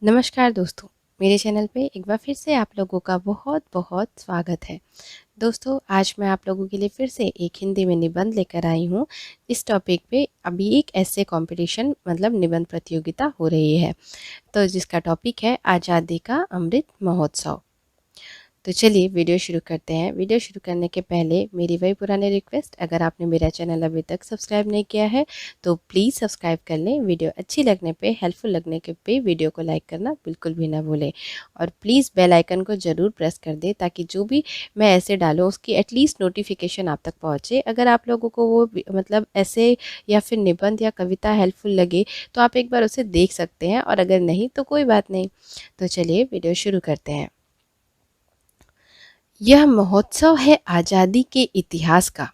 नमस्कार दोस्तों, मेरे चैनल पे एक बार फिर से आप लोगों का बहुत बहुत स्वागत है। दोस्तों, आज मैं आप लोगों के लिए फिर से एक हिंदी में निबंध लेकर आई हूँ। इस टॉपिक पे अभी एक ऐसे कंपटीशन मतलब निबंध प्रतियोगिता हो रही है, तो जिसका टॉपिक है आज़ादी का अमृत महोत्सव। तो चलिए वीडियो शुरू करते हैं। वीडियो शुरू करने के पहले मेरी वही पुरानी रिक्वेस्ट, अगर आपने मेरा चैनल अभी तक सब्सक्राइब नहीं किया है तो प्लीज़ सब्सक्राइब कर लें। वीडियो अच्छी लगने पे, हेल्पफुल लगने के पे वीडियो को लाइक करना बिल्कुल भी ना भूलें। और प्लीज़ बेल आइकन को ज़रूर प्रेस कर दें ताकि जो भी मैं ऐसे डालूँ उसकी एटलीस्ट नोटिफिकेशन आप तक पहुँचे। अगर आप लोगों को वो मतलब ऐसे या फिर निबंध या कविता हेल्पफुल लगे तो आप एक बार उसे देख सकते हैं, और अगर नहीं तो कोई बात नहीं। तो चलिए वीडियो शुरू करते हैं। यह महोत्सव है आज़ादी के इतिहास का।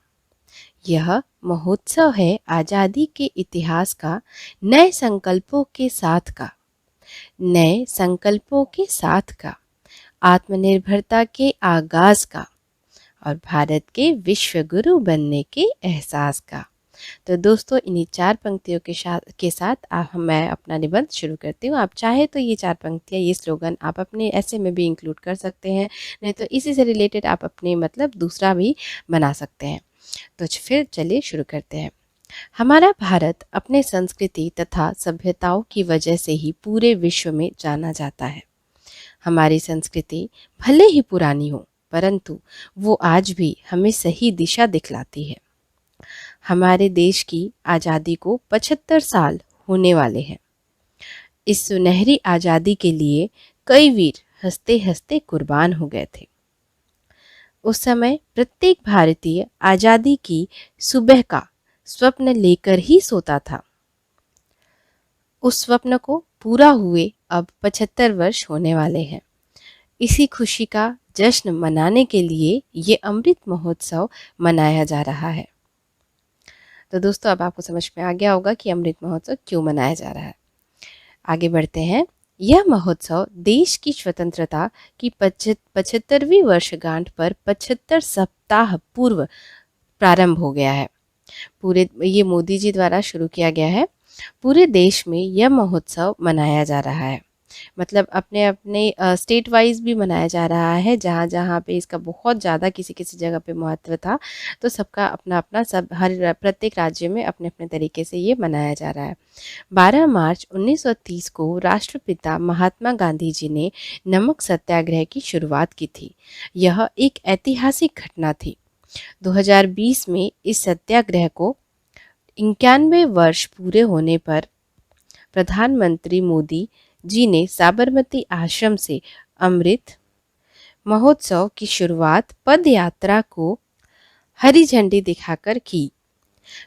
यह महोत्सव है आज़ादी के इतिहास का, नए संकल्पों के साथ का, नए संकल्पों के साथ का, आत्मनिर्भरता के आगाज का, और भारत के विश्व गुरु बनने के एहसास का। तो दोस्तों, इन्हीं चार पंक्तियों के साथ मैं अपना निबंध शुरू करती हूँ। आप चाहे तो ये चार पंक्तियाँ, ये स्लोगन आप अपने ऐसे में भी इंक्लूड कर सकते हैं, नहीं तो इसी से रिलेटेड आप अपने मतलब दूसरा भी बना सकते हैं। तो फिर चलिए शुरू करते हैं। हमारा भारत अपने संस्कृति तथा सभ्यताओं की वजह से ही पूरे विश्व में जाना जाता है। हमारी संस्कृति भले ही पुरानी हो, परंतु वो आज भी हमें सही दिशा दिखलाती है। हमारे देश की आज़ादी को 75 साल होने वाले हैं। इस सुनहरी आज़ादी के लिए कई वीर हंसते हंसते कुर्बान हो गए थे। उस समय प्रत्येक भारतीय आज़ादी की सुबह का स्वप्न लेकर ही सोता था। उस स्वप्न को पूरा हुए अब 75 वर्ष होने वाले हैं। इसी खुशी का जश्न मनाने के लिए ये अमृत महोत्सव मनाया जा रहा है। तो दोस्तों, अब आपको समझ में आ गया होगा कि अमृत महोत्सव क्यों मनाया जा रहा है। आगे बढ़ते हैं। यह महोत्सव देश की स्वतंत्रता की 75वीं वर्षगांठ पर 75 सप्ताह पूर्व प्रारंभ हो गया है। ये मोदी जी द्वारा शुरू किया गया है। पूरे देश में यह महोत्सव मनाया जा रहा है। मतलब अपने अपने स्टेट वाइज भी मनाया जा रहा है। जहाँ जहाँ पे इसका बहुत ज़्यादा किसी किसी जगह पे महत्व था, तो सबका अपना अपना सब हर प्रत्येक राज्य में अपने अपने तरीके से ये मनाया जा रहा है। 12 मार्च 1930 को राष्ट्रपिता महात्मा गांधी जी ने नमक सत्याग्रह की शुरुआत की थी। यह एक ऐतिहासिक घटना थी। 2020 में इस सत्याग्रह को 91 वर्ष पूरे होने पर प्रधानमंत्री मोदी जी ने साबरमती आश्रम से अमृत महोत्सव की शुरुआत पद यात्रा को हरी झंडी दिखाकर की।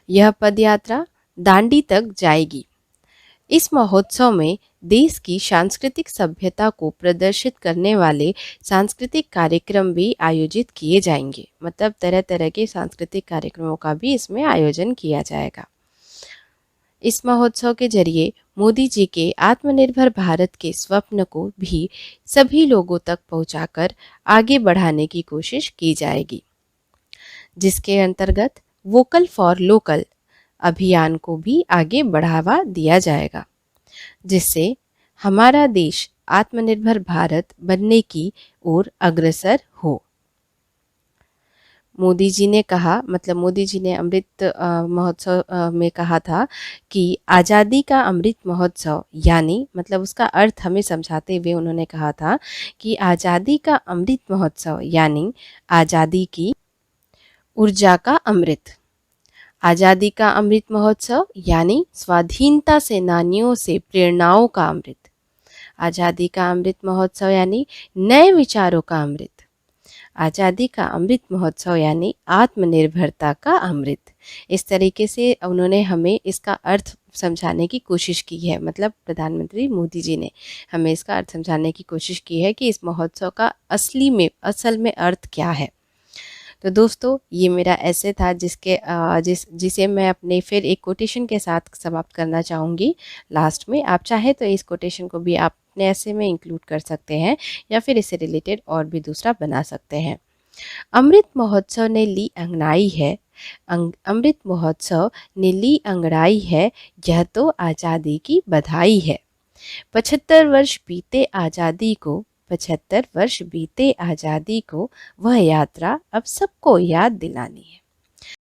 यह पद यात्रा दांडी तक जाएगी। इस महोत्सव में देश की सांस्कृतिक सभ्यता को प्रदर्शित करने वाले सांस्कृतिक कार्यक्रम भी आयोजित किए जाएंगे। मतलब तरह तरह के सांस्कृतिक कार्यक्रमों का भी इसमें आयोजन किया जाएगा। इस महोत्सव के जरिए मोदी जी के आत्मनिर्भर भारत के स्वप्न को भी सभी लोगों तक पहुंचाकर आगे बढ़ाने की कोशिश की जाएगी, जिसके अंतर्गत वोकल फॉर लोकल अभियान को भी आगे बढ़ावा दिया जाएगा, जिससे हमारा देश आत्मनिर्भर भारत बनने की ओर अग्रसर हो। मोदी जी ने कहा, मतलब मोदी जी ने अमृत महोत्सव में कहा था कि आज़ादी का अमृत महोत्सव, यानी मतलब उसका अर्थ हमें समझाते हुए उन्होंने कहा था कि आज़ादी का अमृत महोत्सव यानी आज़ादी की ऊर्जा का अमृत। आज़ादी का अमृत महोत्सव यानी स्वाधीनता सेनानियों से प्रेरणाओं का अमृत। आज़ादी का अमृत महोत्सव यानी नए विचारों का अमृत। आज़ादी का अमृत महोत्सव यानी आत्मनिर्भरता का अमृत। इस तरीके से उन्होंने हमें इसका अर्थ समझाने की कोशिश की है। मतलब प्रधानमंत्री मोदी जी ने हमें इसका अर्थ समझाने की कोशिश की है कि इस महोत्सव का असल में अर्थ क्या है। तो दोस्तों, ये मेरा ऐसे था जिसे मैं अपने फिर एक कोटेशन के साथ समाप्त करना चाहूँगी लास्ट में। आप चाहे तो इस कोटेशन को भी आप अपने ऐसे में इंक्लूड कर सकते हैं, या फिर इससे रिलेटेड और भी दूसरा बना सकते हैं। अमृत महोत्सव ने ली अंगड़ाई है, अमृत महोत्सव ने ली अंगड़ाई है, यह तो आज़ादी की बधाई है। 75 वर्ष बीते आज़ादी को वह यात्रा अब सबको याद दिलानी है।